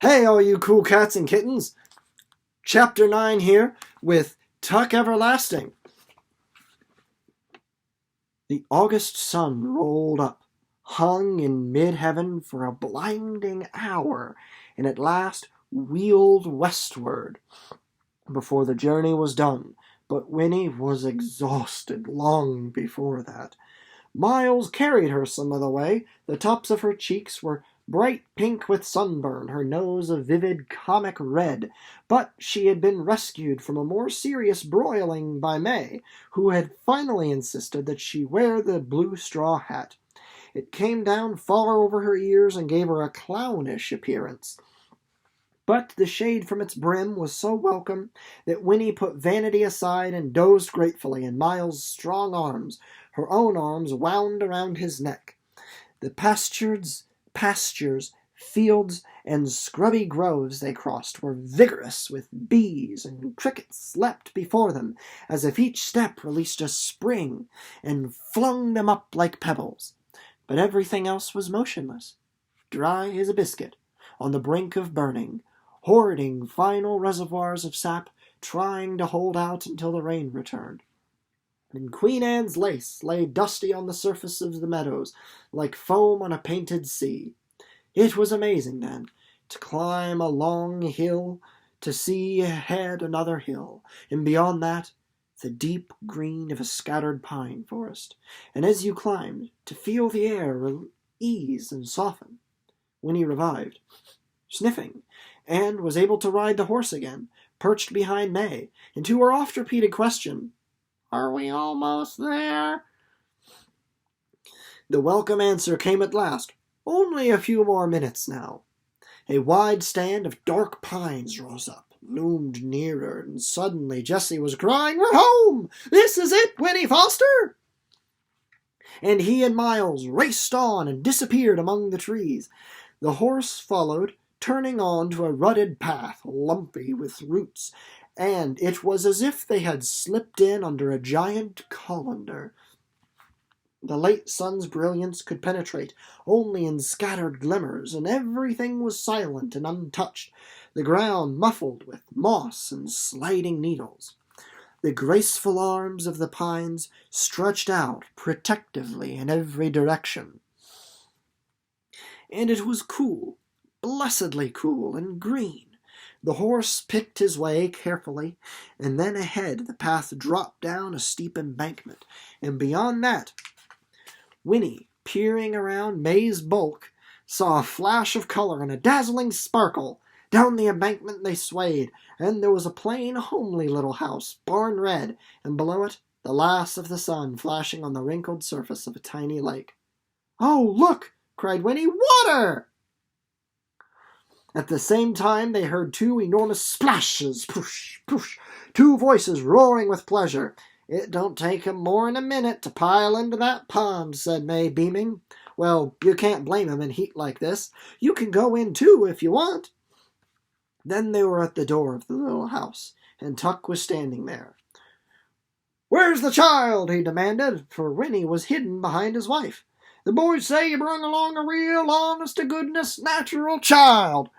Hey, all you cool cats and kittens! Chapter 9 here with Tuck Everlasting. The August sun rolled up, hung in mid-heaven for a blinding hour, and at last wheeled westward. Before the journey was done, but Winnie was exhausted long before that. Miles carried her some of the way. The tops of her cheeks were bright pink with sunburn, her nose a vivid comic red, but she had been rescued from a more serious broiling by May, who had finally insisted that she wear the blue straw hat. It came down far over her ears and gave her a clownish appearance. But the shade from its brim was so welcome that Winnie put vanity aside and dozed gratefully in Miles' strong arms, her own arms wound around his neck. The pastures, fields, and scrubby groves they crossed were vigorous with bees, and crickets leapt before them, as if each step released a spring and flung them up like pebbles. But everything else was motionless, dry as a biscuit, on the brink of burning, hoarding final reservoirs of sap, trying to hold out until the rain returned. And Queen Anne's lace lay dusty on the surface of the meadows, like foam on a painted sea. It was amazing, then, to climb a long hill, to see ahead another hill, and beyond that, the deep green of a scattered pine forest, and as you climbed, to feel the air ease and soften. Winnie revived, sniffing, and was able to ride the horse again, perched behind May, and to her oft-repeated question, "Are we almost there?" The welcome answer came at last. Only a few more minutes now. A wide stand of dark pines rose up, loomed nearer, and suddenly Jessie was crying, "We're home! This is it, Winnie Foster!" And he and Miles raced on and disappeared among the trees. The horse followed, turning on to a rutted path, lumpy with roots, and it was as if they had slipped in under a giant colander. The late sun's brilliance could penetrate only in scattered glimmers, and everything was silent and untouched, the ground muffled with moss and sliding needles. The graceful arms of the pines stretched out protectively in every direction. And it was cool, blessedly cool and green. The horse picked his way carefully, and then ahead the path dropped down a steep embankment, and beyond that, Winnie, peering around May's bulk, saw a flash of color and a dazzling sparkle. Down the embankment they swayed, and there was a plain, homely little house, barn red, and below it the last of the sun flashing on the wrinkled surface of a tiny lake. "Oh, look!" cried Winnie. "Water!" At the same time they heard two enormous splashes, push, push, two voices roaring with pleasure. "It don't take 'em more'n a minute to pile into that pond," said May, beaming. "Well, you can't blame 'em in heat like this. You can go in too if you want." Then they were at the door of the little house, and Tuck was standing there. "Where's the child?" he demanded, for Winnie was hidden behind his wife. "The boys say you brung along a real, honest-to-goodness, natural child."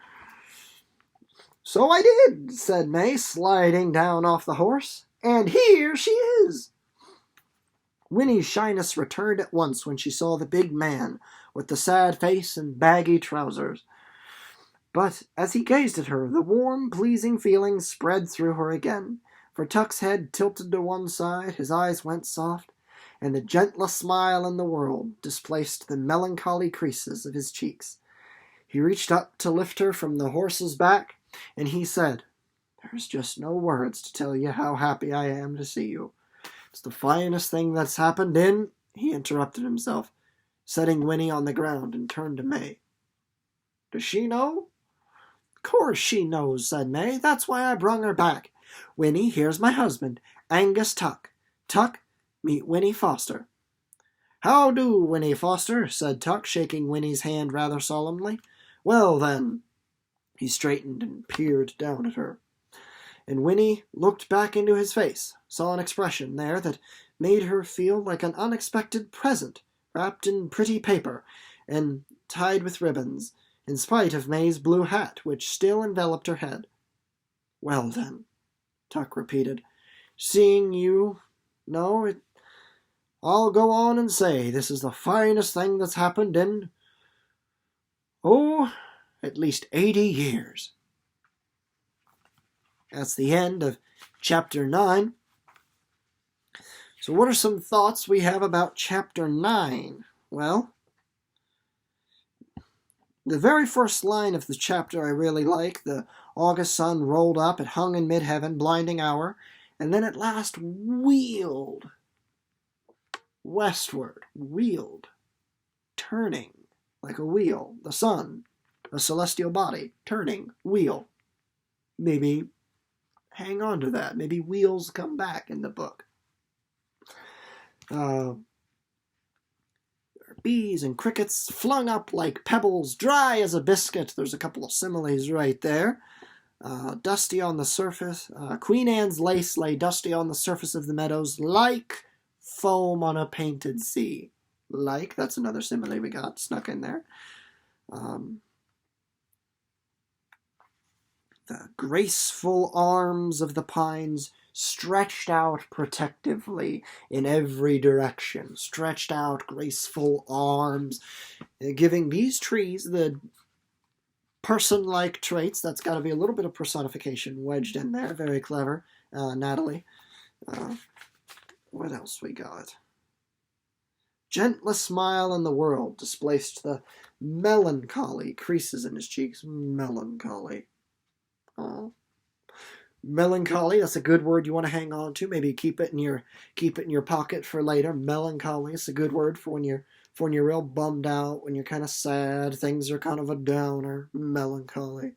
"So I did," said May, sliding down off the horse. "And here she is." Winnie's shyness returned at once when she saw the big man, with the sad face and baggy trousers. But as he gazed at her, the warm, pleasing feeling spread through her again, for Tuck's head tilted to one side, his eyes went soft, and the gentlest smile in the world displaced the melancholy creases of his cheeks. He reached up to lift her from the horse's back, and he said, "There's just no words to tell you how happy I am to see you. It's the finest thing that's happened in—" He interrupted himself, setting Winnie on the ground, and turned to May. "Does she know?" "Course she knows," said May. "That's why I brung her back. Winnie, here's my husband, Angus Tuck. Tuck, meet Winnie Foster." "How do, Winnie Foster," said Tuck, shaking Winnie's hand rather solemnly. "Well, then—" He straightened and peered down at her. And Winnie looked back into his face, saw an expression there that made her feel like an unexpected present, wrapped in pretty paper, and tied with ribbons, in spite of May's blue hat, which still enveloped her head. "Well, then," Tuck repeated, "seeing you know it, I'll go on and say this is the finest thing that's happened in, at least 80 years. That's the end of Chapter 9. So what are some thoughts we have about Chapter 9? Well, the very first line of the chapter I really like. The August sun rolled up, it hung in mid-heaven, blinding hour, and then at last wheeled westward, turning like a wheel. The sun, a celestial body, turning, wheel. Maybe hang on to that. Maybe wheels come back in the book. Bees and crickets flung up like pebbles, dry as a biscuit. There's a couple of similes right there. Dusty on the surface. Queen Anne's lace lay dusty on the surface of the meadows like foam on a painted sea. Like, that's another simile we got snuck in there. The graceful arms of the pines stretched out protectively in every direction. Stretched out graceful arms, giving these trees the person-like traits. That's got to be a little bit of personification wedged in there. Very clever, Natalie. What else we got? Gentlest smile in the world displaced the melancholy creases in his cheeks. Melancholy. Oh. Melancholy, that's a good word you want to hang on to. Maybe keep it in your pocket for later. Melancholy, it's a good word for when you're real bummed out, when you're kind of sad, things are kind of a downer. Melancholy.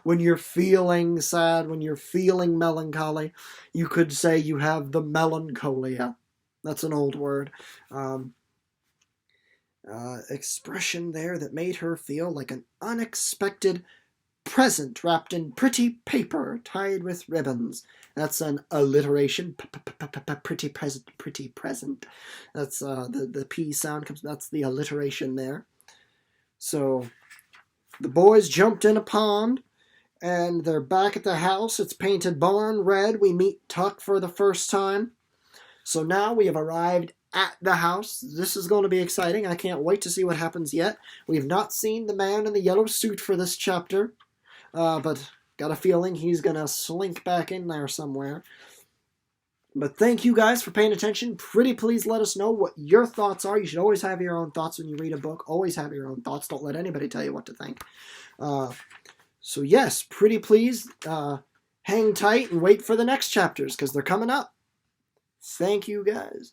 When you're feeling sad, when you're feeling melancholy, you could say you have the melancholia. That's an old word. Expression there that made her feel like an unexpected present wrapped in pretty paper tied with ribbons. That's an alliteration. Pretty present. That's the P sound comes. That's the alliteration there. So the boys jumped in a pond, and they're back at the house. It's painted barn red. We meet Tuck for the first time. So now we have arrived at the house. This is going to be exciting. I can't wait to see what happens yet. We've not seen the man in the yellow suit for this chapter. But got a feeling he's going to slink back in there somewhere. But thank you guys for paying attention. Pretty please let us know what your thoughts are. You should always have your own thoughts when you read a book. Always have your own thoughts. Don't let anybody tell you what to think. So yes, pretty please hang tight and wait for the next chapters because they're coming up. Thank you guys.